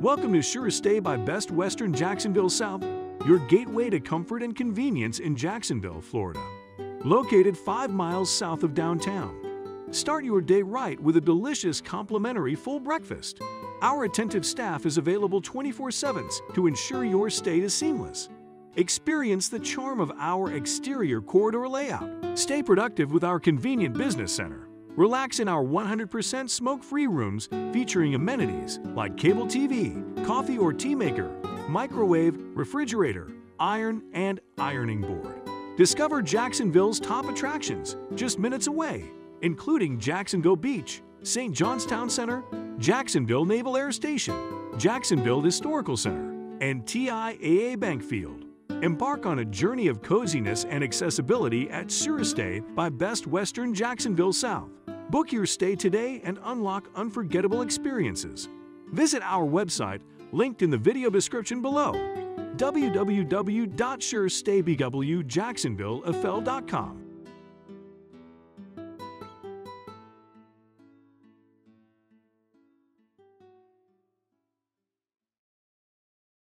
Welcome to SureStay by Best Western Jacksonville South, your gateway to comfort and convenience in Jacksonville, Florida. Located 5 miles south of downtown. Start your day right with a delicious complimentary full breakfast. Our attentive staff is available 24/7 to ensure your stay is seamless. Experience the charm of our exterior corridor layout. Stay productive with our convenient business center. Relax in our 100% smoke-free rooms featuring amenities like cable TV, coffee or tea maker, microwave, refrigerator, iron, and ironing board. Discover Jacksonville's top attractions just minutes away, including Jacksonville Beach, St. Johnstown Center, Jacksonville Naval Air Station, Jacksonville Historical Center, and TIAA Bank Field. Embark on a journey of coziness and accessibility at SureStay by Best Western Jacksonville South. Book your stay today and unlock unforgettable experiences. Visit our website, linked in the video description below, www.surestaybwjacksonvillefl.com.